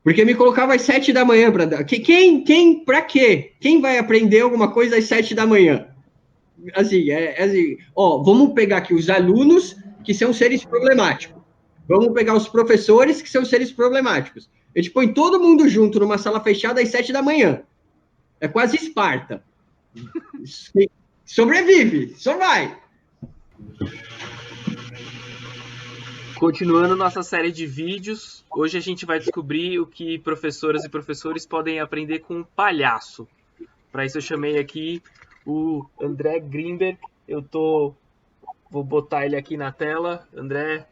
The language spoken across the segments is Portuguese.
Porque me colocava às 7 da manhã para dar. Para quê? Quem vai aprender alguma coisa às 7 da manhã? Assim, assim, ó, vamos pegar aqui os alunos que são seres problemáticos. Vamos pegar os professores que são seres problemáticos. A gente põe todo mundo junto numa sala fechada às 7 da manhã. É quase Esparta. Sobrevive, só vai. Continuando nossa série de vídeos, hoje a gente vai descobrir o que professoras e professores podem aprender com um palhaço. Para isso eu chamei aqui o André Grimberg. Vou botar ele aqui na tela. André,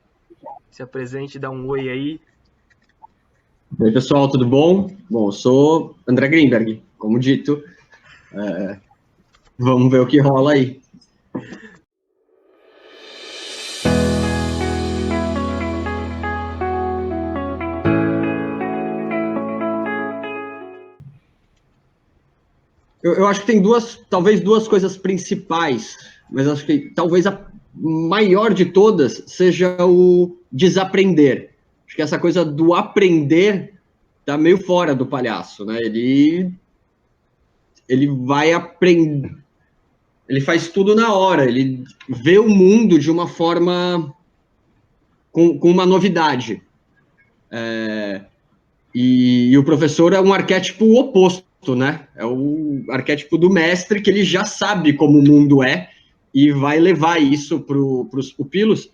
se apresente, dá um oi aí. Oi, pessoal, tudo bom? Bom, eu sou André Grimberg, como dito. Vamos ver o que rola aí. Eu acho que tem talvez duas coisas principais, mas acho que talvez a maior de todas seja o desaprender. Acho que essa coisa do aprender tá meio fora do palhaço, né? Ele vai aprender, ele faz tudo na hora, ele vê o mundo de uma forma com uma novidade. E o professor é um arquétipo oposto, né? É o arquétipo do mestre, que ele já sabe como o mundo é e vai levar isso para os pupilos.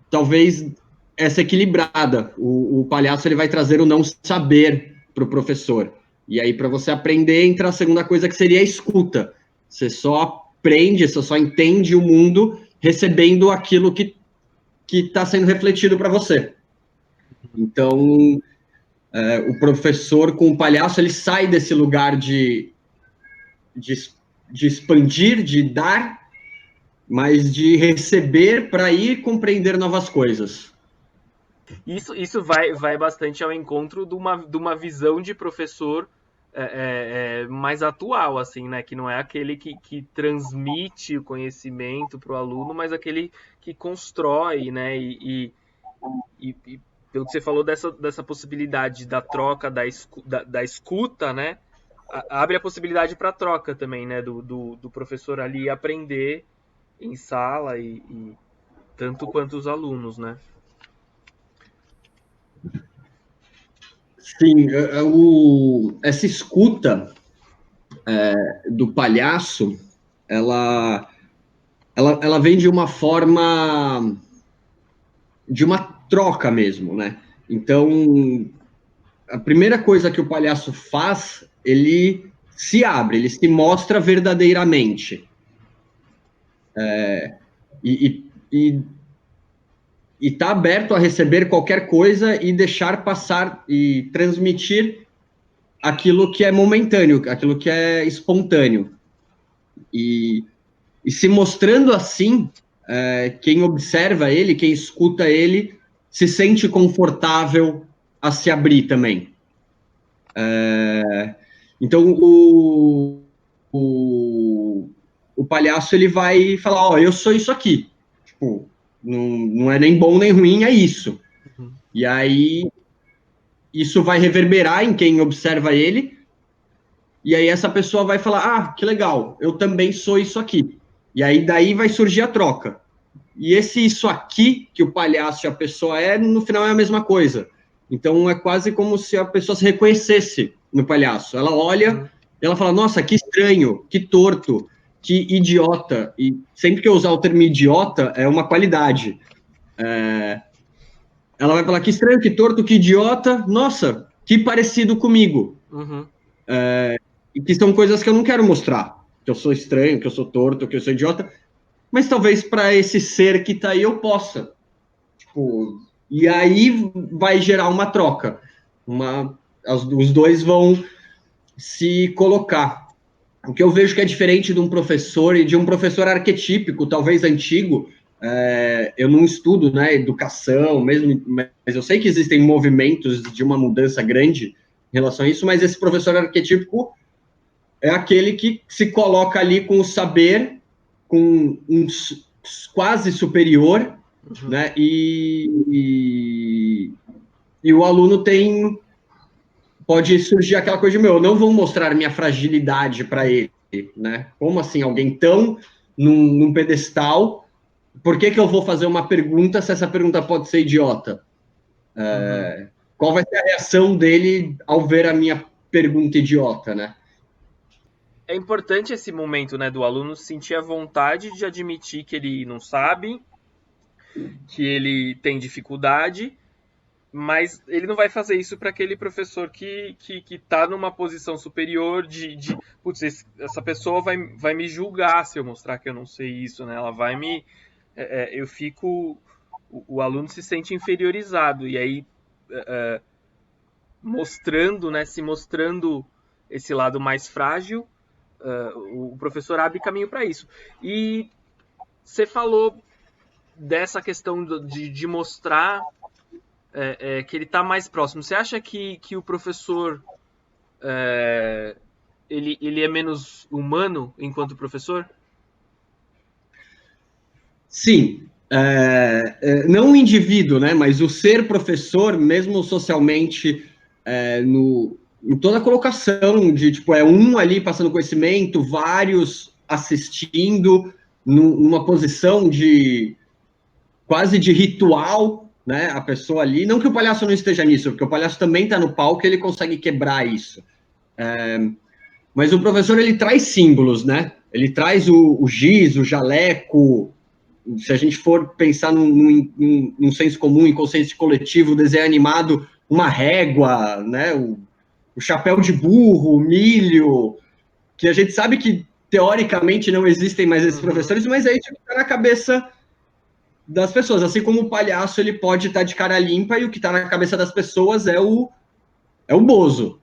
Talvez essa equilibrada. O palhaço ele vai trazer o não saber para o professor. E aí, para você aprender, entra a segunda coisa, que seria a escuta. Você só aprende, você só entende o mundo recebendo aquilo que está sendo refletido para você. Então, o professor com o palhaço, ele sai desse lugar de expandir, de dar, mas de receber para ir compreender novas coisas. Isso vai bastante ao encontro de uma visão de professor mais atual, assim, né? Que não é aquele que transmite o conhecimento para o aluno, mas aquele que constrói, né? E pelo que você falou dessa possibilidade da troca, da escuta, né? Abre a possibilidade para troca também, né? Do professor ali aprender em sala e tanto quanto os alunos, né? Sim, essa escuta do palhaço, ela vem de uma forma de uma troca mesmo, né? Então, a primeira coisa que o palhaço faz, ele se abre, ele se mostra verdadeiramente. E está aberto a receber qualquer coisa e deixar passar e transmitir aquilo que é momentâneo, aquilo que é espontâneo. E se mostrando assim, quem observa ele, quem escuta ele, se sente confortável a se abrir também. Então, o palhaço ele vai falar, ó, eu sou isso aqui. Tipo, não é nem bom nem ruim, é isso. Uhum. E aí, isso vai reverberar em quem observa ele, e aí essa pessoa vai falar, ah, que legal, eu também sou isso aqui. E aí, daí vai surgir a troca. E esse isso aqui, que o palhaço e a pessoa no final é a mesma coisa. Então, é quase como se a pessoa se reconhecesse no palhaço. Ela olha e ela fala, nossa, que estranho, que torto, que idiota. E sempre que eu usar o termo idiota, é uma qualidade. Ela vai falar, que estranho, que torto, que idiota. Nossa, que parecido comigo. Uhum. E que são coisas que eu não quero mostrar. Que eu sou estranho, que eu sou torto, que eu sou idiota. Mas talvez para esse ser que está aí eu possa. Tipo, e aí vai gerar uma troca. Os dois vão se colocar. O que eu vejo que é diferente de um professor e de um professor arquetípico, talvez antigo, eu não estudo, né, educação mesmo, mas eu sei que existem movimentos de uma mudança grande em relação a isso, mas esse professor arquetípico é aquele que se coloca ali com o saber, com um quase superior, né, e o aluno pode surgir aquela coisa de, eu não vou mostrar minha fragilidade para ele, né? Como assim, alguém tão num pedestal, por que eu vou fazer uma pergunta se essa pergunta pode ser idiota? Qual vai ser a reação dele ao ver a minha pergunta idiota, né? É importante esse momento, né, do aluno sentir a vontade de admitir que ele não sabe, que ele tem dificuldade, mas ele não vai fazer isso para aquele professor que tá numa posição superior putz, essa pessoa vai me julgar se eu mostrar que eu não sei isso, né? Ela vai me... eu fico... O aluno se sente inferiorizado, e aí mostrando, né, se mostrando esse lado mais frágil, o professor abre caminho para isso. E você falou dessa questão de mostrar que ele está mais próximo. Você acha que o professor ele é menos humano enquanto professor? Sim. Não o indivíduo, né, mas o ser professor, mesmo socialmente, em toda a colocação de, tipo, um ali passando conhecimento, vários assistindo, numa posição de quase de ritual, né, a pessoa ali, não que o palhaço não esteja nisso, porque o palhaço também está no palco e ele consegue quebrar isso. Mas o professor, ele traz símbolos, né, ele traz o giz, o jaleco. Se a gente for pensar num senso comum, em consciência coletivo, desenho animado, uma régua, né, o chapéu de burro, o milho, que a gente sabe que teoricamente não existem mais esses professores, mas aí tipo, tá na cabeça das pessoas, assim como o palhaço ele pode estar de cara limpa e o que está na cabeça das pessoas é o Bozo,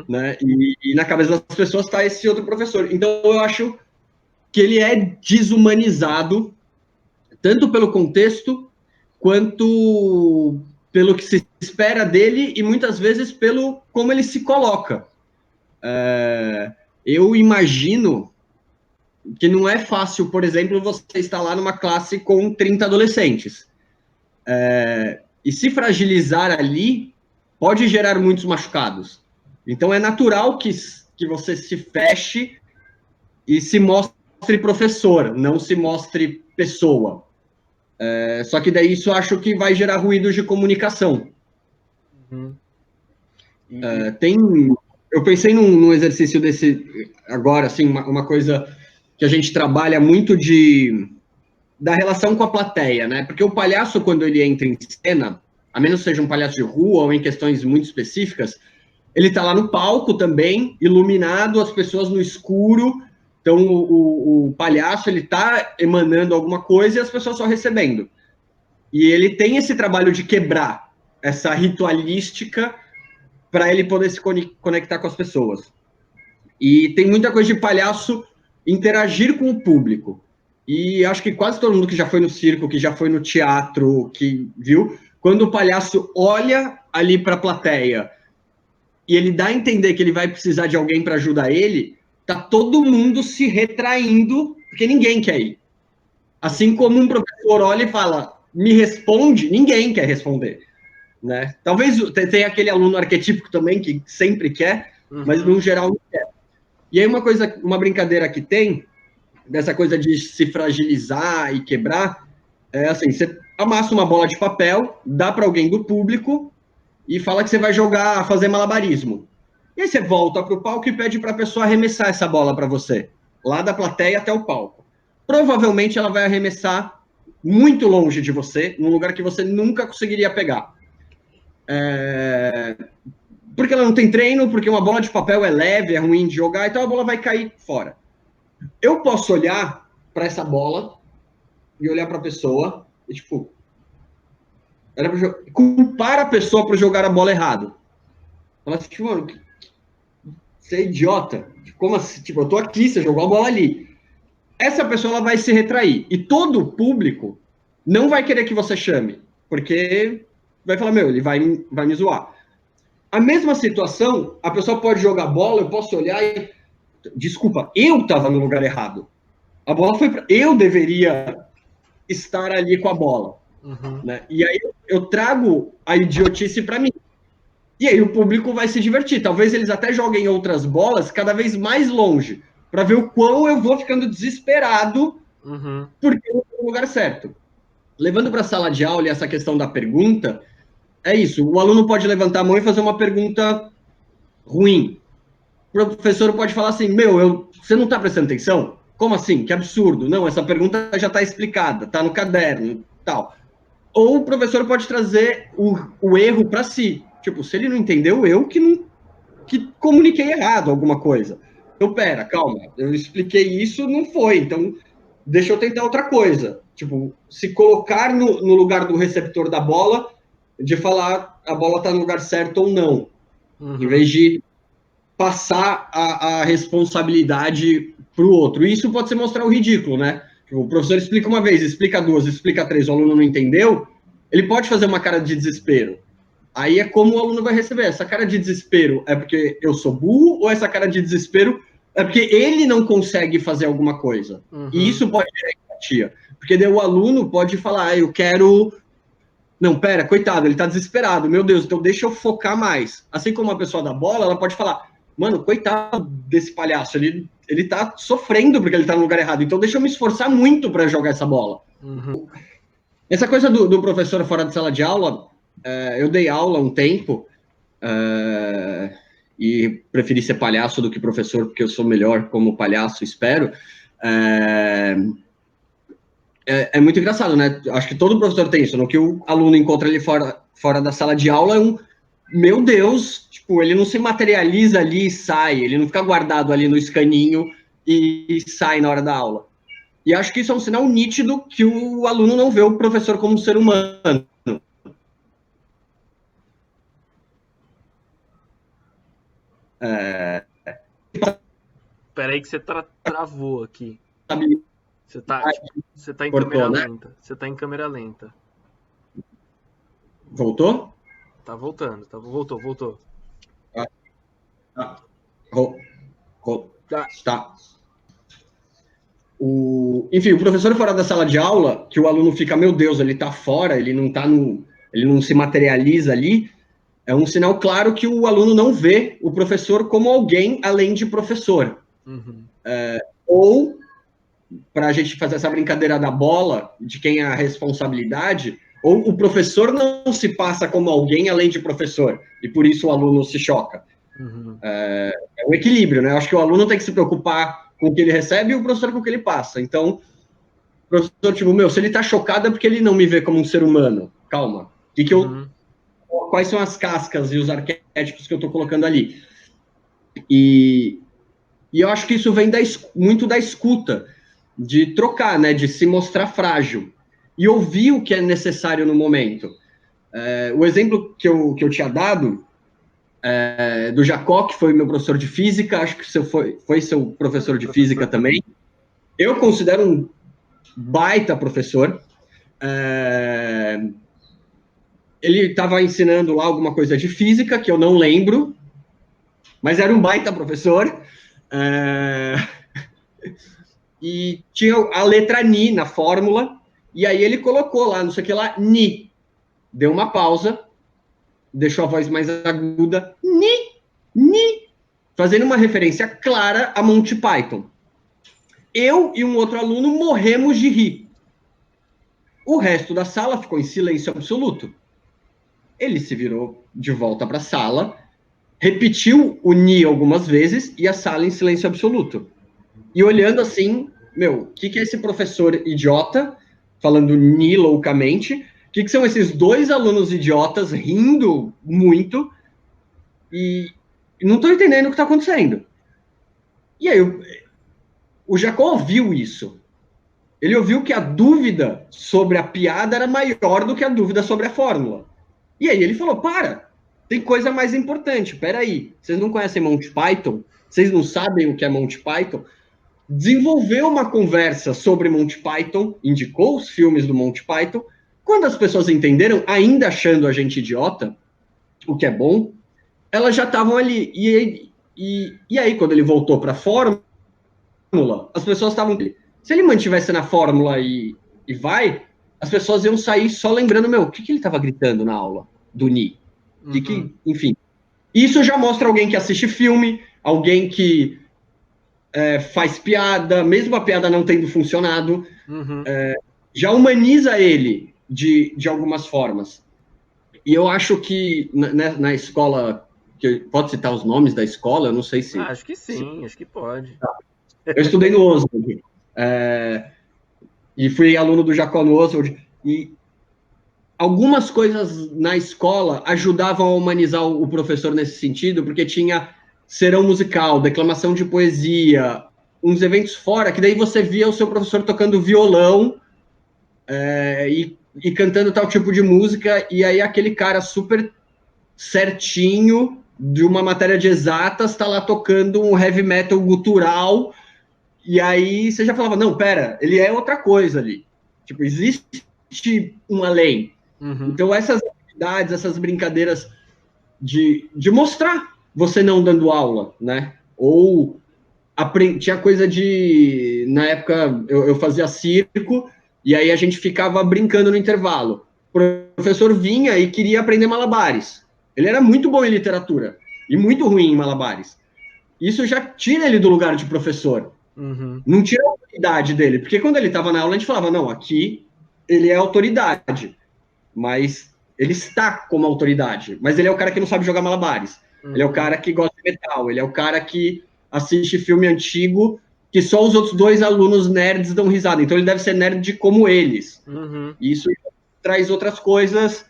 né? E na cabeça das pessoas está esse outro professor. Então eu acho que ele é desumanizado tanto pelo contexto quanto pelo que se espera dele e muitas vezes pelo como ele se coloca. Eu imagino que não é fácil, por exemplo, você estar lá numa classe com 30 adolescentes. E se fragilizar ali pode gerar muitos machucados. Então é natural que você se feche e se mostre professor, não se mostre pessoa. Só que daí isso acho que vai gerar ruídos de comunicação. Eu pensei num exercício desse agora, assim, uma coisa que a gente trabalha muito da relação com a plateia, né? Porque o palhaço, quando ele entra em cena, a menos que seja um palhaço de rua ou em questões muito específicas, ele tá lá no palco também, iluminado, as pessoas no escuro. Então, o palhaço, ele tá emanando alguma coisa e as pessoas só recebendo. E ele tem esse trabalho de quebrar essa ritualística para ele poder se conectar com as pessoas. E tem muita coisa de palhaço interagir com o público. E acho que quase todo mundo que já foi no circo, que já foi no teatro, que viu, quando o palhaço olha ali para a plateia e ele dá a entender que ele vai precisar de alguém para ajudar ele, tá todo mundo se retraindo, porque ninguém quer ir. Assim como um professor olha e fala, me responde, ninguém quer responder. Né? Talvez tenha aquele aluno arquetípico também que sempre quer, mas no geral não quer. E aí uma brincadeira que tem, dessa coisa de se fragilizar e quebrar, é assim, você amassa uma bola de papel, dá para alguém do público e fala que você vai fazer malabarismo. E aí você volta para o palco e pede para a pessoa arremessar essa bola para você, lá da plateia até o palco. Provavelmente ela vai arremessar muito longe de você, num lugar que você nunca conseguiria pegar. Porque ela não tem treino, porque uma bola de papel é leve, é ruim de jogar, então a bola vai cair fora. Eu posso olhar para essa bola e olhar para a pessoa e, tipo, culpar a pessoa por jogar a bola errado. Falar assim, tipo, mano, você é idiota. Como assim? Tipo, eu tô aqui, você jogou a bola ali. Essa pessoa ela vai se retrair. E todo o público não vai querer que você chame, porque vai falar, ele vai me zoar. A mesma situação, a pessoa pode jogar bola, eu posso olhar e... Desculpa, eu estava no lugar errado. A bola foi pra... Eu deveria estar ali com a bola. Né? E aí eu trago a idiotice para mim. E aí o público vai se divertir. Talvez eles até joguem outras bolas cada vez mais longe, para ver o quão eu vou ficando desesperado porque eu não estou no lugar certo. Levando para a sala de aula e essa questão da pergunta, é isso. O aluno pode levantar a mão e fazer uma pergunta ruim. O professor pode falar assim, você não está prestando atenção? Como assim? Que absurdo. Não, essa pergunta já está explicada, está no caderno, tal. Ou o professor pode trazer o erro para si. Tipo, se ele não entendeu, eu que comuniquei errado alguma coisa. Então, pera, calma, eu expliquei isso, não foi, então deixa eu tentar outra coisa. Tipo, se colocar no lugar do receptor da bola, de falar a bola está no lugar certo ou não. Em vez de passar a responsabilidade para o outro. E isso pode ser mostrar o ridículo, né? O professor explica uma vez, explica duas, explica três, o aluno não entendeu, ele pode fazer uma cara de desespero. Aí é como o aluno vai receber. Essa cara de desespero é porque eu sou burro ou essa cara de desespero é porque ele não consegue fazer alguma coisa? E isso pode gerar empatia. Porque daí o aluno pode falar, eu quero... Não, pera, coitado, ele tá desesperado. Meu Deus, então deixa eu focar mais. Assim como a pessoa da bola, ela pode falar, mano, coitado desse palhaço, ele tá sofrendo porque ele tá no lugar errado. Então deixa eu me esforçar muito para jogar essa bola. Essa coisa do professor fora de sala de aula, eu dei aula um tempo e preferi ser palhaço do que professor, porque eu sou melhor como palhaço, espero. É muito engraçado, né? Acho que todo professor tem isso, no que o aluno encontra ali fora da sala de aula é meu Deus, tipo, ele não se materializa ali e sai, ele não fica guardado ali no escaninho e sai na hora da aula. E acho que isso é um sinal nítido que o aluno não vê o professor como um ser humano. Peraí que você travou aqui. Você tá em Cortou, câmera né? lenta. Você tá em câmera lenta. Voltou? Tá voltando. Voltou. Tá. Enfim, o professor fora da sala de aula, que o aluno fica, meu Deus, ele tá fora, ele não se materializa ali, é um sinal claro que o aluno não vê o professor como alguém além de professor. Ou, para a gente fazer essa brincadeira da bola, de quem é a responsabilidade, ou o professor não se passa como alguém além de professor, e por isso o aluno se choca. É um equilíbrio, né? Eu acho que o aluno tem que se preocupar com o que ele recebe e o professor com o que ele passa. Então, o professor, tipo, se ele tá chocado é porque ele não me vê como um ser humano. Calma. Quais são as cascas e os arquétipos que eu tô colocando ali? E eu acho que isso vem muito da escuta, de trocar, né? De se mostrar frágil. E ouvir o que é necessário no momento. O exemplo que eu tinha dado... do Jacó, que foi meu professor de física, acho que foi seu professor de física também. Eu considero um baita professor. Ele estava ensinando lá alguma coisa de física, que eu não lembro, mas era um baita professor. E tinha a letra Ni na fórmula, e aí ele colocou lá, não sei o que lá, Ni. Deu uma pausa, deixou a voz mais aguda, Ni, fazendo uma referência clara a Monty Python. Eu e um outro aluno morremos de rir. O resto da sala ficou em silêncio absoluto. Ele se virou de volta para a sala, repetiu o Ni algumas vezes e a sala em silêncio absoluto. E olhando assim, o que é esse professor idiota, falando Ni loucamente? O que são esses dois alunos idiotas rindo muito e não estou entendendo o que está acontecendo. E aí, o Jacó ouviu isso. Ele ouviu que a dúvida sobre a piada era maior do que a dúvida sobre a fórmula. E aí ele falou, tem coisa mais importante, peraí, vocês não conhecem Monty Python? Vocês não sabem o que é Monty Python? Desenvolveu uma conversa sobre Monty Python, indicou os filmes do Monty Python. Quando as pessoas entenderam, ainda achando a gente idiota, o que é bom, elas já estavam ali. E aí, quando ele voltou para a fórmula, as pessoas estavam... Se ele mantivesse na fórmula e as pessoas iam sair só lembrando, o que ele estava gritando na aula do Ni? Enfim. Isso já mostra alguém que assiste filme, alguém que faz piada, mesmo a piada não tendo funcionado, já humaniza ele de algumas formas. E eu acho que na escola, pode citar os nomes da escola? Eu não sei se... acho que sim, acho que pode. Eu estudei no Oswald, e fui aluno do Jacó no Oswald, e algumas coisas na escola ajudavam a humanizar o professor nesse sentido, porque tinha serão musical, declamação de poesia, uns eventos fora, que daí você via o seu professor tocando violão e cantando tal tipo de música, e aí aquele cara super certinho de uma matéria de exatas está lá tocando um heavy metal gutural, e aí você já falava, não, pera, ele é outra coisa ali. Tipo, existe uma lei. Então essas atividades, essas brincadeiras de mostrar você não dando aula, né? Ou tinha coisa de... Na época, eu fazia circo, e aí a gente ficava brincando no intervalo. O professor vinha e queria aprender malabares. Ele era muito bom em literatura e muito ruim em malabares. Isso já tira ele do lugar de professor. Não tira a autoridade dele, porque quando ele estava na aula, a gente falava, não, aqui ele é autoridade, mas ele está como autoridade, mas ele é o cara que não sabe jogar malabares. Ele é o cara que gosta de metal, ele é o cara que assiste filme antigo que só os outros 2 alunos nerds dão risada. Então ele deve ser nerd como eles. E isso traz outras coisas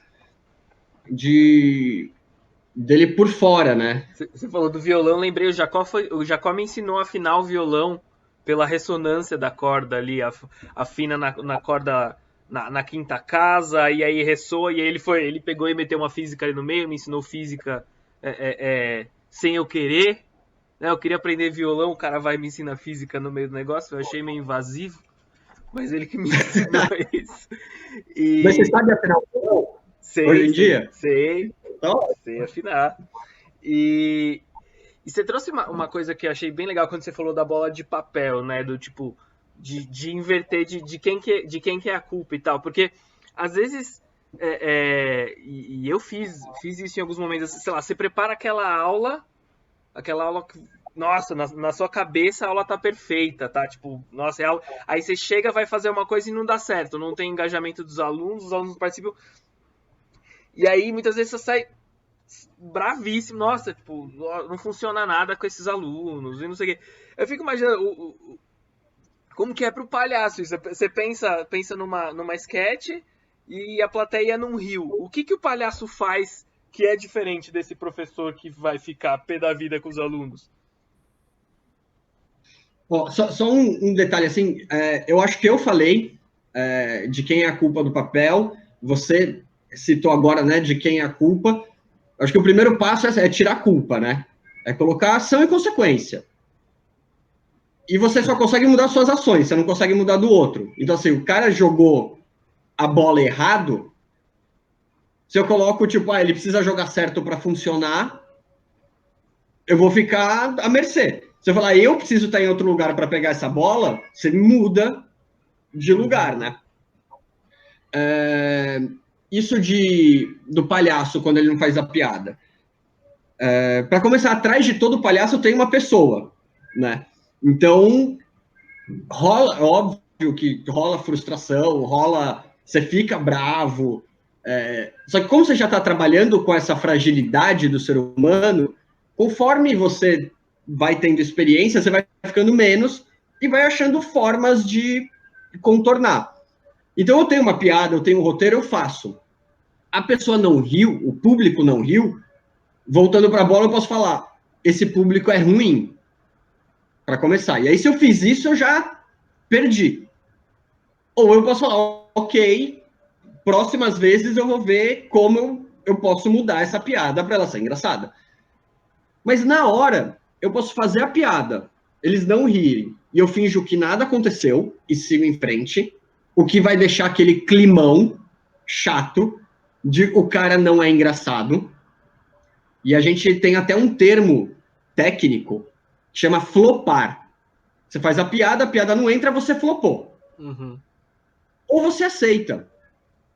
dele por fora, né? Você falou do violão, lembrei, o Jacó me ensinou a afinar o violão pela ressonância da corda ali, afina na corda na quinta casa, e aí ressoa, e aí ele pegou e meteu uma física ali no meio, me ensinou física sem eu querer. Eu queria aprender violão, o cara vai me ensinar física no meio do negócio, eu achei meio invasivo, mas ele que me ensinou isso. Mas você sabe afinar o violão hoje em dia? Sei afinar. E você trouxe uma coisa que eu achei bem legal quando você falou da bola de papel, né? Do tipo, de inverter de quem que é a culpa e tal. Porque, às vezes, e eu fiz isso em alguns momentos, sei lá, você prepara aquela aula que, nossa, na sua cabeça a aula tá perfeita, tá? Tipo, nossa, aula. Aí você chega, vai fazer uma coisa e não dá certo, não tem engajamento dos alunos, os alunos participam. E aí, muitas vezes, você sai bravíssimo, nossa, tipo, não funciona nada com esses alunos, e não sei o quê. Eu fico imaginando como que é pro palhaço isso. Você pensa numa sketch e a plateia não riu. O que o palhaço faz que é diferente desse professor que vai ficar pé da vida com os alunos? Só um detalhe, assim, eu acho que eu falei de quem é a culpa do papel, você citou agora, né, de quem é a culpa. Acho que o primeiro passo é tirar a culpa, né? É colocar ação e consequência. E você só consegue mudar suas ações, você não consegue mudar do outro. Então, assim, o cara jogou a bola errado, se eu coloco, tipo, ele precisa jogar certo para funcionar, eu vou ficar à mercê. Se eu falar, eu preciso estar em outro lugar para pegar essa bola, você muda de lugar, né? Isso do palhaço, quando ele não faz a piada. Para começar, atrás de todo palhaço tem uma pessoa, né? Então, óbvio que rola frustração, você fica bravo. Só que como você já está trabalhando com essa fragilidade do ser humano, conforme você vai tendo experiência, você vai ficando menos e vai achando formas de contornar. Então eu tenho uma piada, eu tenho um roteiro, eu faço. A pessoa não riu, o público não riu, voltando para a bola eu posso falar, esse público é ruim, para começar. E aí se eu fiz isso, eu já perdi. Ou eu posso falar, ok, próximas vezes eu vou ver como eu posso mudar essa piada para ela ser engraçada. Mas na hora, eu posso fazer a piada, eles não rirem, e eu finjo que nada aconteceu e sigo em frente, o que vai deixar aquele climão chato de o cara não é engraçado. E a gente tem até um termo técnico que chama flopar. Você faz a piada não entra, você flopou. Ou você aceita.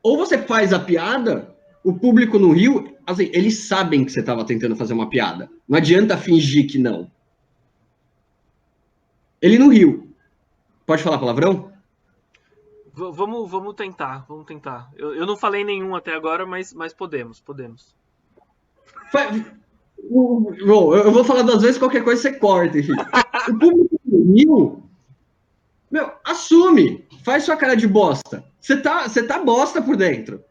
Ou você faz a piada, o público não riu, Assim, eles sabem que você estava tentando fazer uma piada. Não adianta fingir que não. Ele não riu. Pode falar palavrão? Vamos tentar. Eu não falei nenhum até agora, mas podemos. Bom, eu vou falar 2 vezes, qualquer coisa você corta, enfim. O público riu. Meu, assume. Faz sua cara de bosta. Você tá bosta por dentro.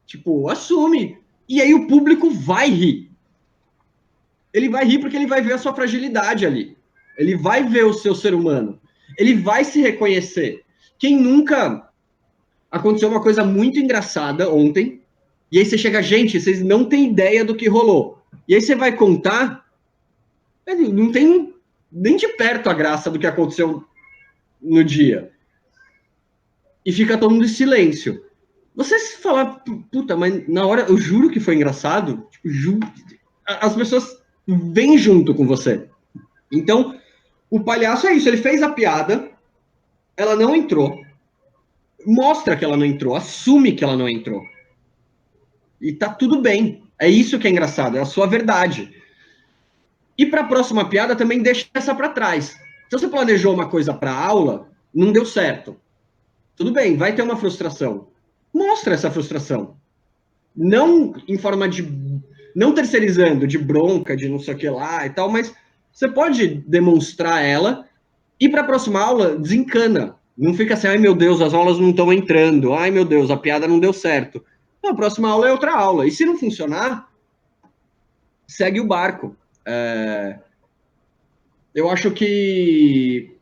Tipo, assume. E aí o público vai rir. Ele vai rir porque ele vai ver a sua fragilidade ali. Ele vai ver o seu ser humano. Ele vai se reconhecer. Quem nunca... Aconteceu uma coisa muito engraçada ontem, e aí você chega, gente, vocês não têm ideia do que rolou. E aí você vai contar, não tem nem de perto a graça do que aconteceu no dia. E fica todo mundo em silêncio. Você se falar, puta, mas na hora, eu juro que foi engraçado, tipo, juro, as pessoas vêm junto com você. Então, o palhaço é isso, ele fez a piada, ela não entrou, mostra que ela não entrou, assume que ela não entrou. E tá tudo bem. É isso que é engraçado, é a sua verdade. E para a próxima piada também deixa essa para trás. Se você planejou uma coisa para aula, não deu certo. Tudo bem, vai ter uma frustração. Mostra essa frustração. Não em forma de... Não terceirizando, de bronca, de não sei o que lá e tal, mas você pode demonstrar ela e para a próxima aula desencana. Não fica assim, ai meu Deus, as aulas não estão entrando. Ai meu Deus, a piada não deu certo. Não, a próxima aula é outra aula. E se não funcionar, segue o barco. Eu acho que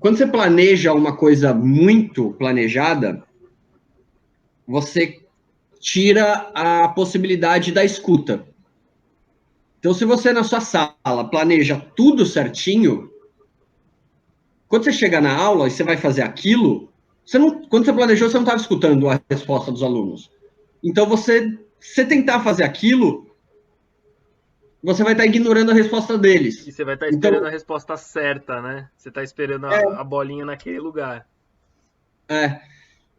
quando você planeja uma coisa muito planejada, você tira a possibilidade da escuta. Então, se você na sua sala planeja tudo certinho, quando você chega na aula e você vai fazer aquilo, quando você planejou, você não estava escutando a resposta dos alunos. Então, você tentar fazer aquilo, você vai estar ignorando a resposta deles. E você vai estar esperando a resposta certa, né? Você está esperando a bolinha naquele lugar.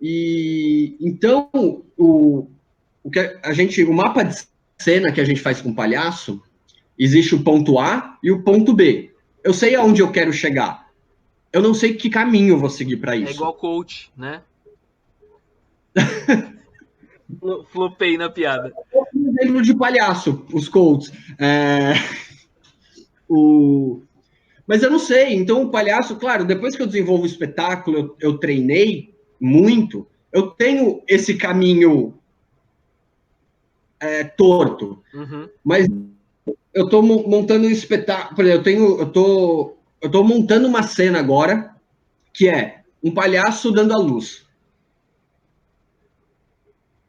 E então o mapa de cena que a gente faz com o palhaço, existe o ponto A e o ponto B. Eu sei aonde eu quero chegar. Eu não sei que caminho eu vou seguir para isso. É igual coach, né? Flopei na piada. Um exemplo de palhaço, os coaches. Mas eu não sei. Então, o palhaço, claro, depois que eu desenvolvo o espetáculo, eu treinei muito, eu tenho esse caminho torto. Uhum. Mas eu estou montando um espetáculo. Eu tô montando uma cena agora que é um palhaço dando a luz.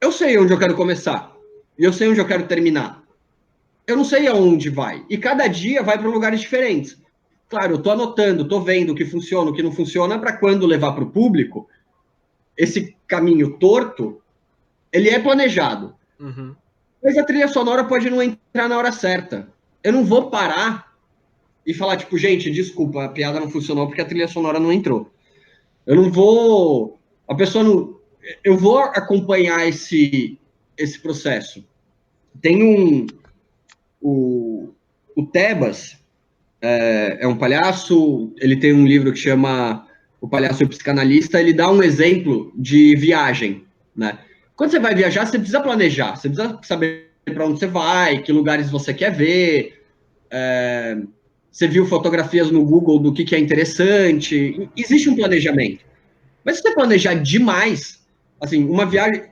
Eu sei onde eu quero começar. E eu sei onde eu quero terminar. Eu não sei aonde vai. E cada dia vai para lugares diferentes. Claro, eu estou anotando, estou vendo o que funciona, o que não funciona, para quando levar para o público, esse caminho torto, ele é planejado. Uhum. Mas a trilha sonora pode não entrar na hora certa. Eu não vou parar e falar, tipo, gente, desculpa, a piada não funcionou porque a trilha sonora não entrou. Eu não vou... A pessoa não... Eu vou acompanhar esse processo. Tem o Tebas, é um palhaço, ele tem um livro que chama O Palhaço e o Psicanalista, ele dá um exemplo de viagem, né? Quando você vai viajar, você precisa planejar, você precisa saber para onde você vai, que lugares você quer ver, você viu fotografias no Google do que é interessante, existe um planejamento. Mas se você planejar demais, assim, uma viagem,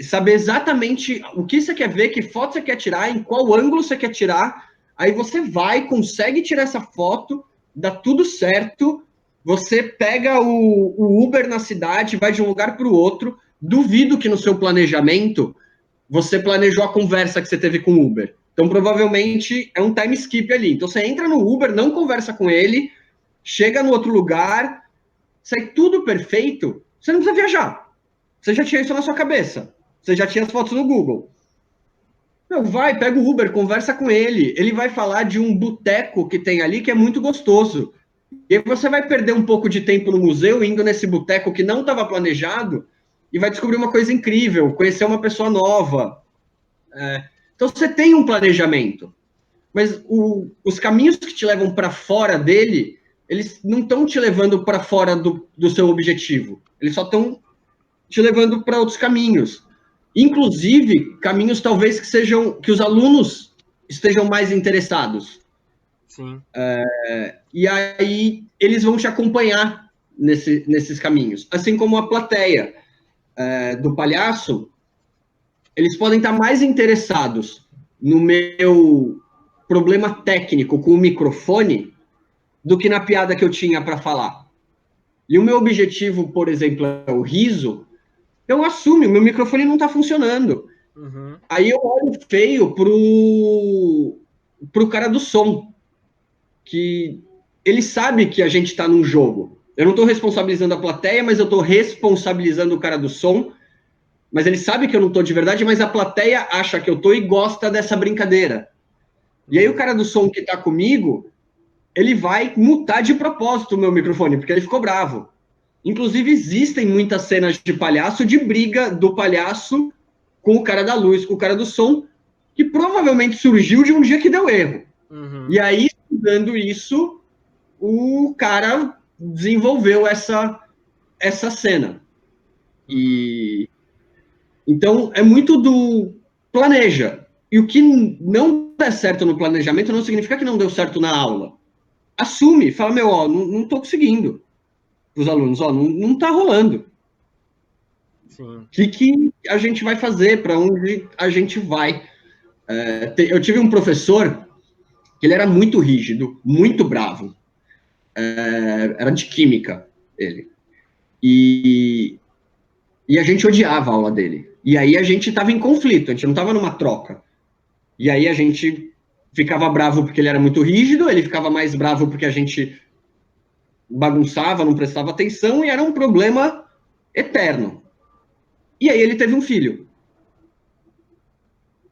saber exatamente o que você quer ver, que foto você quer tirar, em qual ângulo você quer tirar, aí você vai, consegue tirar essa foto, dá tudo certo, você pega o Uber na cidade, vai de um lugar para o outro, duvido que no seu planejamento você planejou a conversa que você teve com o Uber. Então, provavelmente, é um time skip ali. Então, você entra no Uber, não conversa com ele, chega no outro lugar, sai tudo perfeito, você não precisa viajar. Você já tinha isso na sua cabeça. Você já tinha as fotos no Google. Não, vai, pega o Uber, conversa com ele. Ele vai falar de um boteco que tem ali que é muito gostoso. E aí você vai perder um pouco de tempo no museu indo nesse boteco que não estava planejado e vai descobrir uma coisa incrível, conhecer uma pessoa nova. Então você tem um planejamento, mas os caminhos que te levam para fora dele, eles não estão te levando para fora do seu objetivo. Eles só estão te levando para outros caminhos. Inclusive, caminhos talvez que os alunos estejam mais interessados. Sim. E aí eles vão te acompanhar nesses caminhos. Assim como a plateia do palhaço, eles podem estar mais interessados no meu problema técnico com o microfone do que na piada que eu tinha para falar. E o meu objetivo, por exemplo, é o riso. Eu assumo, o meu microfone não está funcionando. Uhum. Aí eu olho feio pro cara do som, que ele sabe que a gente está num jogo. Eu não estou responsabilizando a plateia, mas eu estou responsabilizando o cara do som. Mas ele sabe que eu não estou de verdade, mas a plateia acha que eu estou e gosta dessa brincadeira. E aí o cara do som que está comigo, ele vai mutar de propósito o meu microfone, porque ele ficou bravo. Inclusive, existem muitas cenas de palhaço, de briga do palhaço com o cara da luz, com o cara do som, que provavelmente surgiu de um dia que deu erro. Uhum. E aí, estudando isso, o cara desenvolveu essa cena. E então, é muito do planeja. E o que não der certo no planejamento não significa que não deu certo na aula. Assume, fala, não estou conseguindo. Para os alunos, não está rolando. Sim. O que a gente vai fazer? Para onde a gente vai? Eu tive um professor que ele era muito rígido, muito bravo. Era de química, ele. E a gente odiava a aula dele. E aí a gente estava em conflito, a gente não estava numa troca. E aí a gente ficava bravo porque ele era muito rígido, ele ficava mais bravo porque a gente bagunçava, não prestava atenção, e era um problema eterno. E aí ele teve um filho.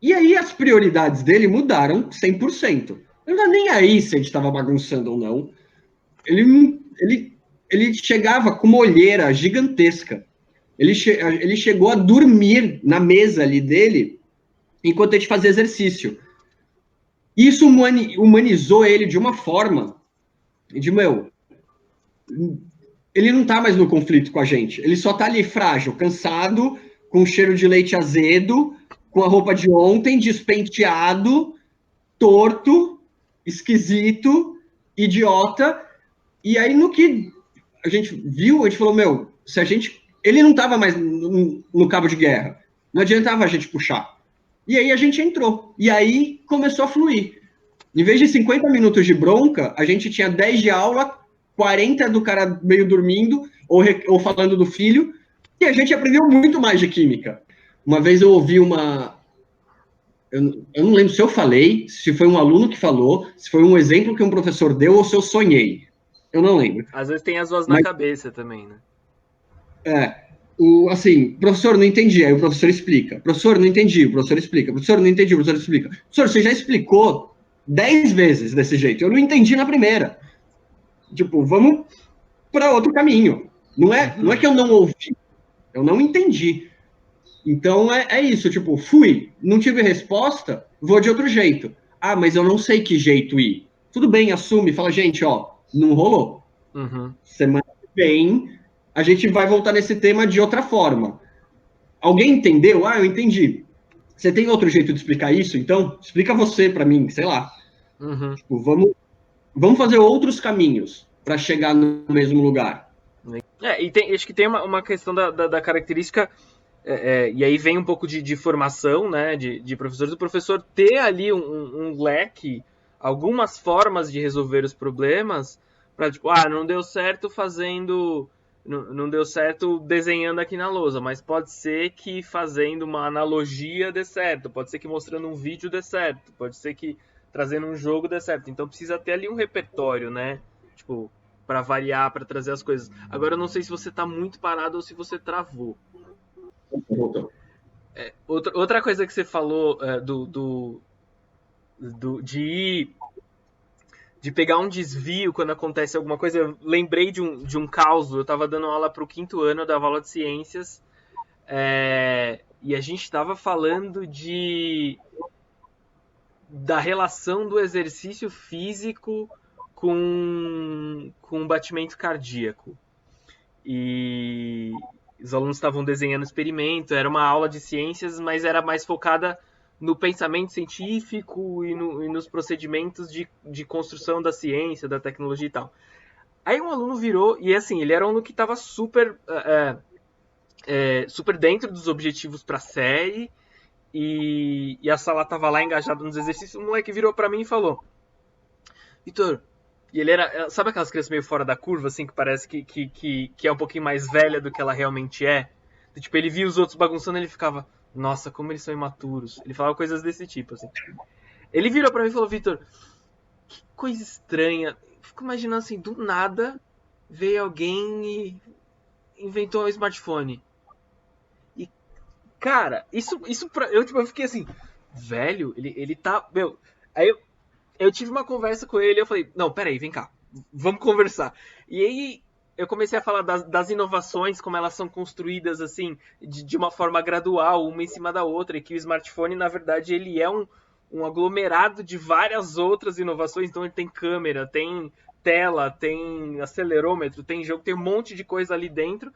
E aí as prioridades dele mudaram 100%. Ele não era nem aí se a gente estava bagunçando ou não. Ele chegava com uma olheira gigantesca. Ele chegou a dormir na mesa ali dele enquanto a gente fazia exercício. Isso humanizou ele de uma forma de, ele não tá mais no conflito com a gente. Ele só tá ali frágil, cansado, com cheiro de leite azedo, com a roupa de ontem, despenteado, torto, esquisito, idiota. E aí, no que a gente viu, a gente falou, se a gente... Ele não tava mais no cabo de guerra. Não adiantava a gente puxar. E aí a gente entrou. E aí começou a fluir. Em vez de 50 minutos de bronca, a gente tinha 10 de aula, 40 do cara meio dormindo, ou falando do filho, e a gente aprendeu muito mais de química. Uma vez eu ouvi uma... Eu não lembro se eu falei, se foi um aluno que falou, se foi um exemplo que um professor deu, ou se eu sonhei. Eu não lembro. Às vezes tem as vozes na cabeça também, né? Assim, professor, não entendi. Aí o professor explica. Professor, não entendi. O professor explica. Professor, não entendi. O professor explica. Professor, você já explicou 10 vezes desse jeito. Eu não entendi na primeira. Tipo, vamos para outro caminho. Não é que eu não ouvi. Eu não entendi. Então, é isso. Tipo, fui. Não tive resposta, vou de outro jeito. Ah, mas eu não sei que jeito ir. Tudo bem, assume. Fala, gente, não rolou. Semana que vem, a gente vai voltar nesse tema de outra forma. Alguém entendeu? Ah, eu entendi. Você tem outro jeito de explicar isso? Então, explica você para mim, sei lá. Tipo, vamos fazer outros caminhos para chegar no mesmo lugar. E acho que tem uma questão da característica, e aí vem um pouco de formação, né, de professores, o professor ter ali um leque, algumas formas de resolver os problemas, para tipo, não deu certo fazendo... Não deu certo desenhando aqui na lousa, mas pode ser que fazendo uma analogia dê certo, pode ser que mostrando um vídeo dê certo, pode ser que trazendo um jogo dê certo. Então precisa ter ali um repertório, né? Tipo, para variar, para trazer as coisas. Agora eu não sei se você tá muito parado ou se você travou. Outra coisa que você falou de pegar um desvio quando acontece alguma coisa, eu lembrei de um caos. Eu estava dando aula para o 5º ano, eu dava aula de ciências, e a gente estava falando da relação do exercício físico com o batimento cardíaco. E os alunos estavam desenhando experimento, era uma aula de ciências, mas era mais focada no pensamento científico e nos procedimentos de construção da ciência, da tecnologia e tal. Aí um aluno virou, e assim, ele era um aluno que estava super dentro dos objetivos para a série, e a sala estava lá engajada nos exercícios. O moleque virou para mim e falou: Vitor, e ele era, sabe aquelas crianças meio fora da curva, assim, que parece que é um pouquinho mais velha do que ela realmente é? Tipo, ele via os outros bagunçando e ele ficava: nossa, como eles são imaturos. Ele falava coisas desse tipo, assim. Ele virou pra mim e falou: Vitor, que coisa estranha. Fico imaginando assim, do nada veio alguém e inventou um smartphone. E, cara, isso eu fiquei assim, velho, ele tá. Meu, aí eu tive uma conversa com ele e eu falei: não, peraí, vem cá, vamos conversar. E aí eu comecei a falar das inovações, como elas são construídas assim, de uma forma gradual, uma em cima da outra, e que o smartphone, na verdade, ele é um aglomerado de várias outras inovações. Então ele tem câmera, tem tela, tem acelerômetro, tem jogo, tem um monte de coisa ali dentro.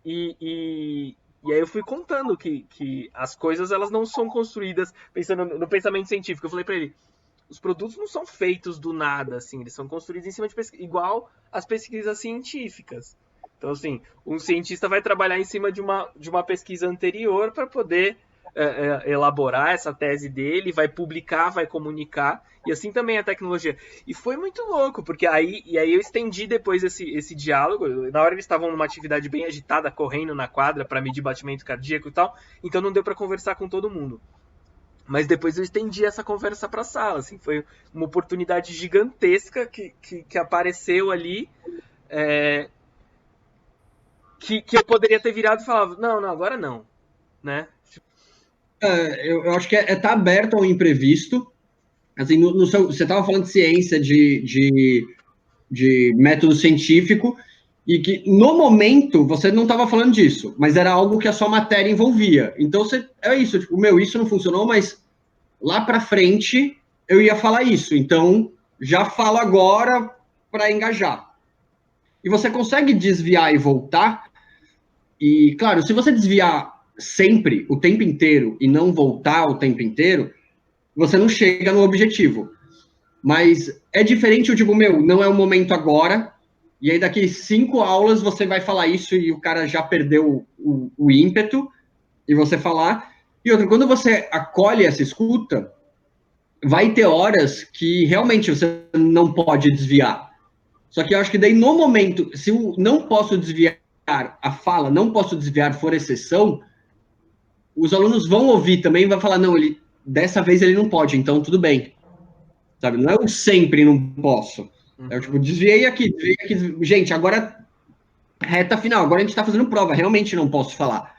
E aí eu fui contando que as coisas elas não são construídas pensando no pensamento científico. Eu falei pra ele: os produtos não são feitos do nada, assim, eles são construídos em cima de pesquisa, igual as pesquisas científicas. Então, assim, um cientista vai trabalhar em cima de uma pesquisa anterior para poder elaborar essa tese dele, vai publicar, vai comunicar, e assim também a tecnologia. E foi muito louco, porque aí eu estendi depois esse diálogo. Na hora eles estavam numa atividade bem agitada, correndo na quadra para medir batimento cardíaco e tal, então não deu para conversar com todo mundo. Mas depois eu estendi essa conversa para a sala, assim, foi uma oportunidade gigantesca que apareceu ali, que eu poderia ter virado e falado: não, agora não, né? Eu acho que tá aberto ao imprevisto. Assim, você estava falando de ciência, de método científico, e que no momento você não estava falando disso, mas era algo que a sua matéria envolvia. Então é isso, tipo, isso não funcionou, mas lá para frente eu ia falar isso. Então já falo agora para engajar. E você consegue desviar e voltar. E claro, se você desviar sempre, o tempo inteiro, e não voltar o tempo inteiro, você não chega no objetivo. Mas é diferente, eu digo, não é o momento agora, e aí daqui 5 aulas você vai falar isso e o cara já perdeu o ímpeto, e você falar. E outra, quando você acolhe essa escuta, vai ter horas que realmente você não pode desviar. Só que eu acho que daí no momento, se eu não posso desviar a fala, não posso desviar for exceção, os alunos vão ouvir também e vão falar: não, dessa vez ele não pode, então tudo bem. Sabe? Não é o sempre não posso. É tipo, desviei aqui. Gente, agora reta final, agora a gente tá fazendo prova, realmente não posso falar.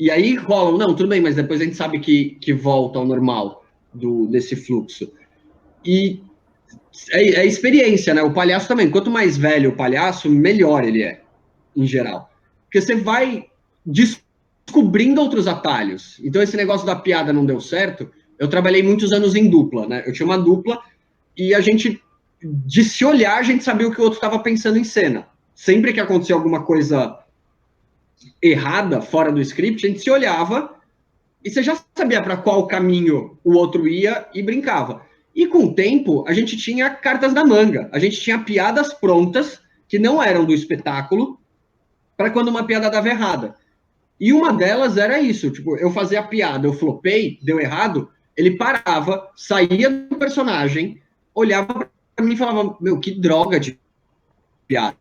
E aí rolam: não, tudo bem, mas depois a gente sabe que volta ao normal desse fluxo. E é experiência, né? O palhaço também. Quanto mais velho o palhaço, melhor ele é, em geral. Porque você vai descobrindo outros atalhos. Então, esse negócio da piada não deu certo. Eu trabalhei muitos anos em dupla, né? Eu tinha uma dupla e a gente, de se olhar, a gente sabia o que o outro estava pensando em cena. Sempre que acontecia alguma coisa errada, fora do script, a gente se olhava e você já sabia para qual caminho o outro ia e brincava. E com o tempo, a gente tinha cartas na manga. A gente tinha piadas prontas, que não eram do espetáculo, para quando uma piada dava errada. E uma delas era isso, tipo, eu fazia a piada, eu flopei, deu errado, ele parava, saía do personagem, olhava para mim e falava: que droga de piada.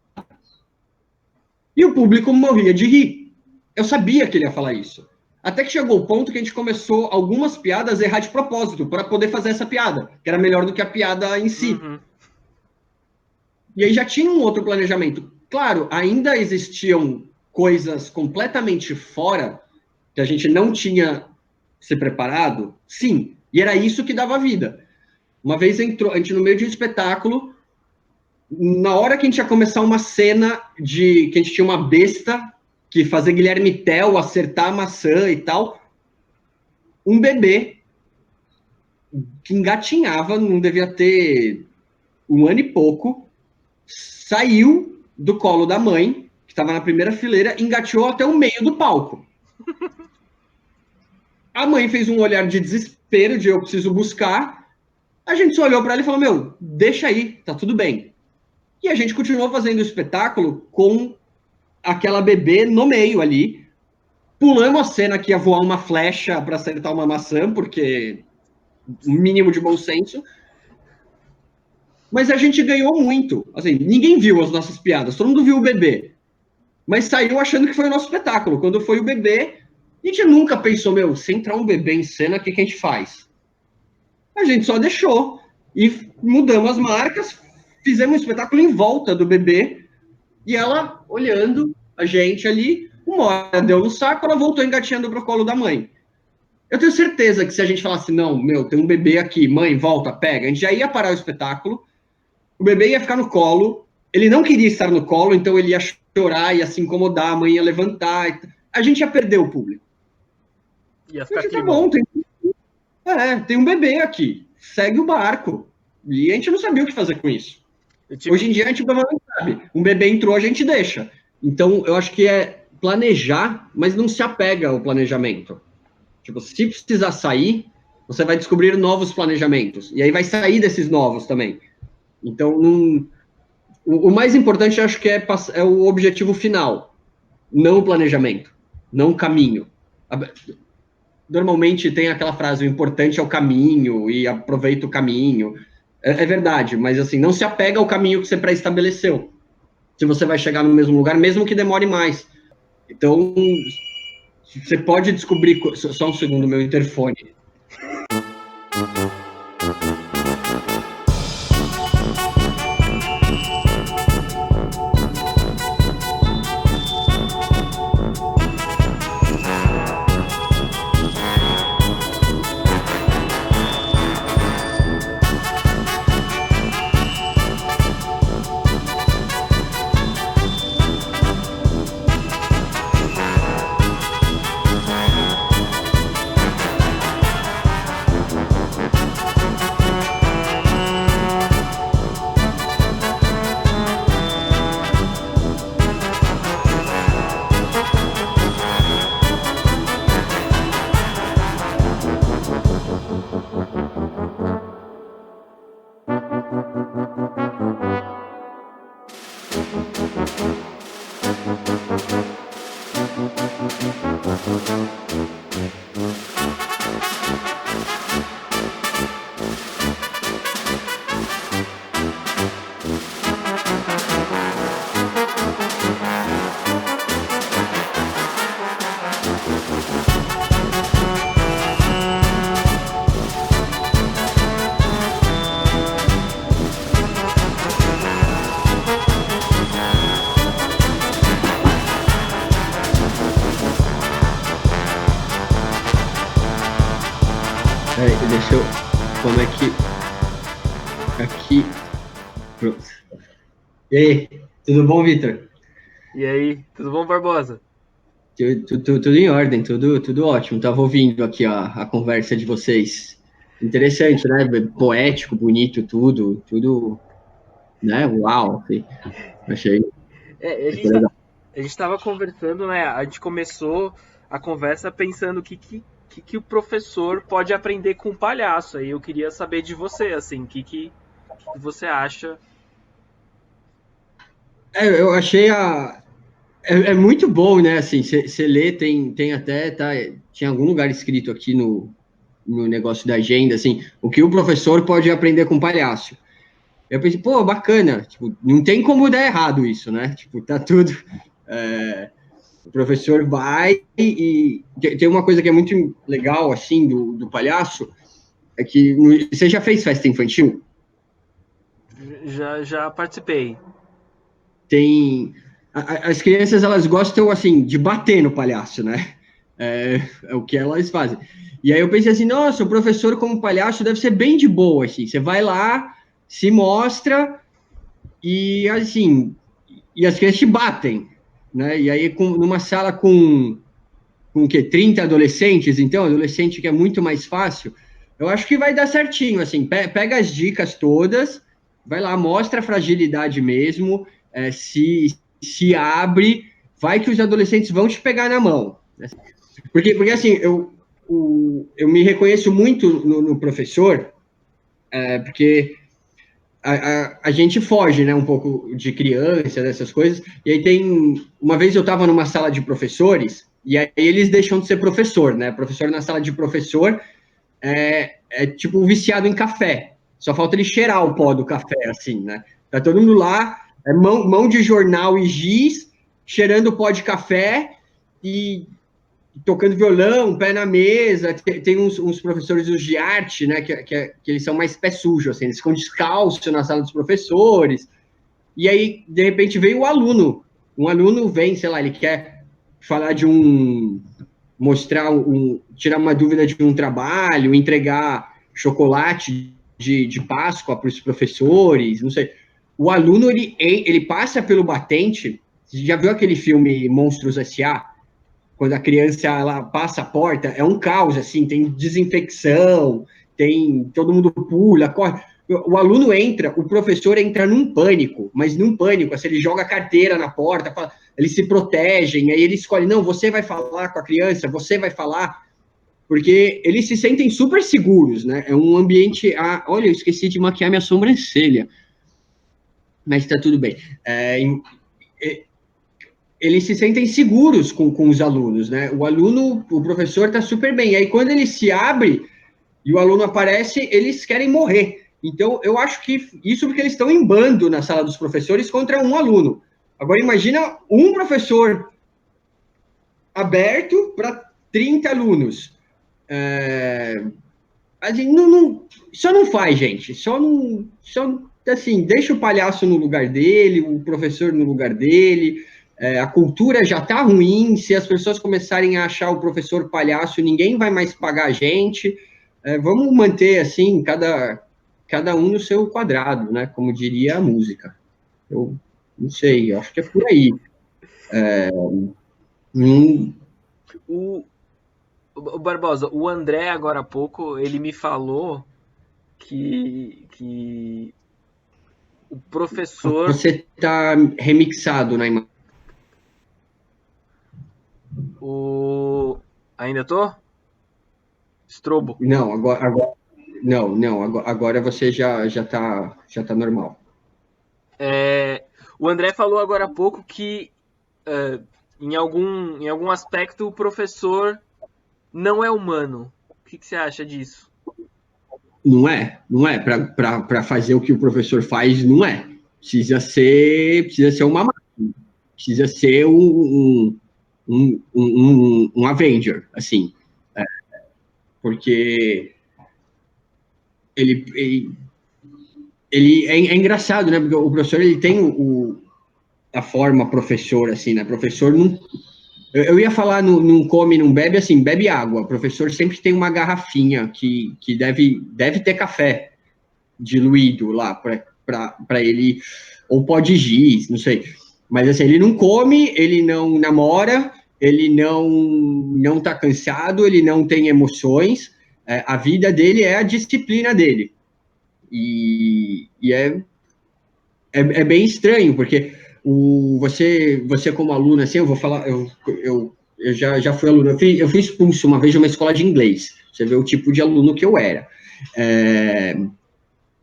E o público morria de rir. Eu sabia que ele ia falar isso. Até que chegou o ponto que a gente começou algumas piadas a errar de propósito, para poder fazer essa piada, que era melhor do que a piada em si. Uhum. E aí já tinha um outro planejamento. Claro, ainda existiam coisas completamente fora, que a gente não tinha se preparado, sim. E era isso que dava vida. Uma vez entrou, a gente no meio de um espetáculo, na hora que a gente ia começar uma cena que a gente tinha uma besta que fazer Guilherme Tell acertar a maçã e tal. Um bebê que engatinhava, não devia ter 1 ano e pouco, saiu do colo da mãe, que estava na primeira fileira, engateou até o meio do palco. A mãe fez um olhar de desespero, de eu preciso buscar. A gente só olhou para ela e falou, meu, deixa aí, tá tudo bem. E a gente continuou fazendo o espetáculo com aquela bebê no meio ali. Pulamos a cena que ia voar uma flecha para acertar uma maçã, porque um mínimo de bom senso. Mas a gente ganhou muito. Assim, ninguém viu as nossas piadas, todo mundo viu o bebê. Mas saiu achando que foi o nosso espetáculo. Quando foi o bebê, a gente nunca pensou, meu, se entrar um bebê em cena, o que a gente faz? A gente só deixou. E mudamos as marcas, fizemos um espetáculo em volta do bebê, e ela olhando a gente ali, uma hora deu no saco, ela voltou engatinhando pro colo da mãe. Eu tenho certeza que se a gente falasse, não, meu, tem um bebê aqui, mãe, volta, pega, a gente já ia parar o espetáculo, o bebê ia ficar no colo, ele não queria estar no colo, então ele ia chorar, ia se incomodar, a mãe ia levantar, a gente ia perder o público. Ia ficar aqui, tá bom, tem um bebê aqui, segue o barco. E a gente não sabia o que fazer com isso. Hoje em dia a gente não sabe. Um bebê entrou, a gente deixa. Então, eu acho que é planejar, mas não se apega ao planejamento. Tipo, se precisar sair, você vai descobrir novos planejamentos. E aí vai sair desses novos também. Então, o mais importante, eu acho que é o objetivo final. Não o planejamento. Não o caminho. Normalmente tem aquela frase, o importante é o caminho, e aproveita o caminho. É verdade, mas assim, não se apega ao caminho que você pré-estabeleceu. Se você vai chegar no mesmo lugar, mesmo que demore mais. Então, você pode descobrir... Só um segundo, meu interfone. Deixa eu... Como é que... Aqui... Pronto. E aí? Tudo bom, Vitor? E aí? Tudo bom, Barbosa? Tudo em ordem, tudo ótimo. Tava ouvindo aqui a conversa de vocês. Interessante, né? Poético, bonito, tudo, né? Uau! Assim. Achei... A gente tava conversando, né? A gente começou a conversa pensando que o professor pode aprender com o palhaço. Aí eu queria saber de você, assim, o que você acha? Eu achei É muito bom, né? Assim, você lê, tem até, tá, tinha algum lugar escrito aqui no negócio da agenda, assim, o que o professor pode aprender com o palhaço. Eu pensei, pô, bacana, tipo, não tem como dar errado isso, né? Tipo, tá tudo... o professor vai e tem uma coisa que é muito legal, assim, do palhaço, é que você já fez festa infantil? Já participei. As crianças, elas gostam, assim, de bater no palhaço, né? É o que elas fazem. E aí eu pensei assim, nossa, o professor como palhaço deve ser bem de boa, assim. Você vai lá, se mostra e, assim, e as crianças te batem, né? E aí, numa sala com o quê? 30 adolescentes, então, adolescente que é muito mais fácil, eu acho que vai dar certinho, assim, pega as dicas todas, vai lá, mostra a fragilidade mesmo, se abre, vai que os adolescentes vão te pegar na mão. Porque assim, eu me reconheço muito no professor, porque a gente foge, né, um pouco de criança, dessas coisas, e aí uma vez eu estava numa sala de professores, e aí eles deixam de ser professor, né, professor na sala de professor é tipo viciado em café, só falta ele cheirar o pó do café, assim, né, tá todo mundo lá, mão de jornal e giz, cheirando o pó de café, e tocando violão, pé na mesa. Tem uns professores de arte, né, que eles são mais pé sujo, assim, eles ficam descalços na sala dos professores. E aí, de repente, veio o aluno. Um aluno vem, sei lá, ele quer falar tirar uma dúvida de um trabalho, entregar chocolate de Páscoa para os professores, não sei. O aluno, ele passa pelo batente. Já viu aquele filme Monstros S.A.? Quando a criança ela passa a porta, é um caos, assim, tem desinfecção, todo mundo pula, corre. O aluno entra, o professor entra num pânico, mas num pânico, assim, ele joga a carteira na porta, eles se protegem, aí ele escolhe, não, você vai falar com a criança, você vai falar, porque eles se sentem super seguros, né? É um ambiente... olha, eu esqueci de maquiar minha sobrancelha, mas tá tudo bem. Eles se sentem seguros com os alunos, né? O professor está super bem. E aí, quando ele se abre e o aluno aparece, eles querem morrer. Então, eu acho que isso porque eles estão em bando na sala dos professores contra um aluno. Agora, imagina um professor aberto para 30 alunos. Só não faz, gente. Assim, deixa o palhaço no lugar dele, o professor no lugar dele. A cultura já está ruim. Se as pessoas começarem a achar o professor palhaço, ninguém vai mais pagar a gente. Vamos manter, assim, cada um no seu quadrado, né? Como diria a música. Eu não sei, acho que é por aí. O Barbosa, o André, agora há pouco, ele me falou que o professor... Você está remixado na imagem. Ainda tô? Strobo. Não, agora você já tá normal. O André falou agora há pouco que em algum aspecto o professor não é humano. O que você acha disso? Não é. Para fazer o que o professor faz, não é. Precisa ser uma máquina. Precisa ser um Avenger, assim. Porque ele é engraçado, né? Porque o professor ele tem a forma professor, assim, né? Professor não. Eu ia falar não come, não bebe, assim, bebe água. O professor sempre tem uma garrafinha que deve ter café diluído lá para ele, ou pó de giz, não sei. Mas assim, ele não come, ele não namora, ele não tá cansado, ele não tem emoções. A vida dele é a disciplina dele. E é bem estranho, porque você como aluno, assim, eu vou falar, eu já fui aluno, eu fui expulso uma vez de uma escola de inglês, você vê o tipo de aluno que eu era.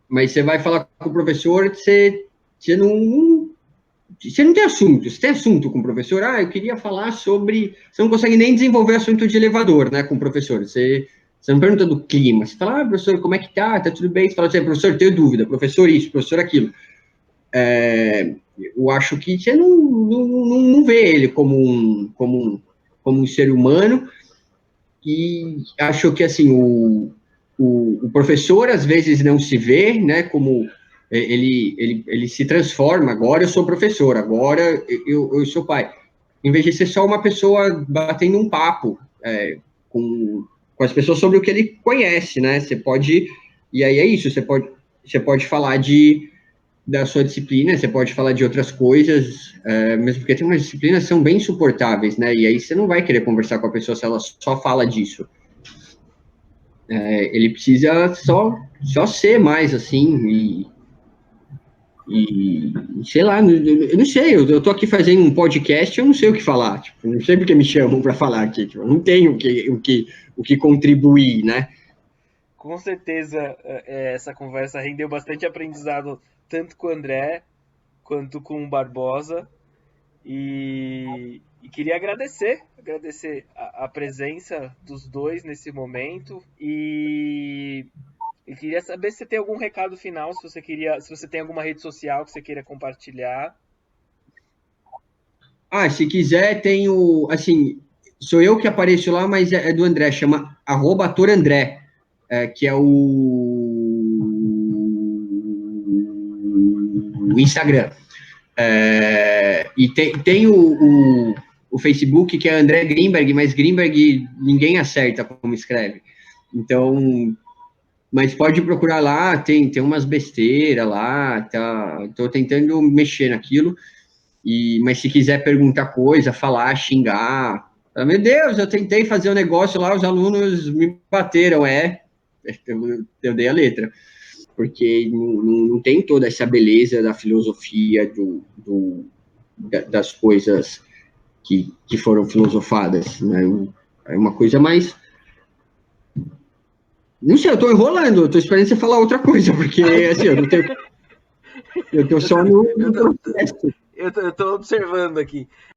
Mas você vai falar com o professor, você não tem assunto. Você tem assunto com o professor? Eu queria falar sobre... Você não consegue nem desenvolver assunto de elevador, né, com o professor. Você não pergunta do clima. Você fala, professor, como é que tá? Tá tudo bem? Você fala assim, professor, tenho dúvida. Professor isso, professor aquilo. Eu acho que você não vê ele como um ser humano. E acho que, assim, o professor, às vezes, não se vê, né, como... Ele se transforma. Agora eu sou professor, agora eu sou pai. Em vez de ser só uma pessoa batendo um papo com as pessoas sobre o que ele conhece, né? Você pode... E aí é isso, você pode falar de da sua disciplina, você pode falar de outras coisas, mesmo porque tem umas disciplinas que são bem insuportáveis, né? E aí você não vai querer conversar com a pessoa se ela só fala disso. Ele precisa só ser mais assim, sei lá, eu não sei, eu tô aqui fazendo um podcast, eu não sei o que falar, tipo, não sei porque me chamam para falar aqui, tipo, eu não tenho o que contribuir, né? Com certeza, essa conversa rendeu bastante aprendizado, tanto com o André quanto com o Barbosa. E queria agradecer a presença dos dois nesse momento. E queria saber se você tem algum recado final, se você tem alguma rede social que você queira compartilhar. Se quiser, tem assim, sou eu que apareço lá, mas é do André, chama @atorandré, que é o Instagram. E tem o Facebook, que é André Grimberg, mas Grimberg ninguém acerta como escreve. Então, mas pode procurar lá, tem umas besteiras lá, tá? Tô tentando mexer naquilo. Mas se quiser perguntar coisa, falar, xingar, meu Deus, eu tentei fazer um negócio lá, os alunos me bateram, eu dei a letra, porque não tem toda essa beleza da filosofia das coisas que foram filosofadas, né? É uma coisa mais. Não sei, eu tô enrolando, eu tô esperando você falar outra coisa, porque assim, eu não tenho. Eu tô só no processo. Eu tô observando aqui.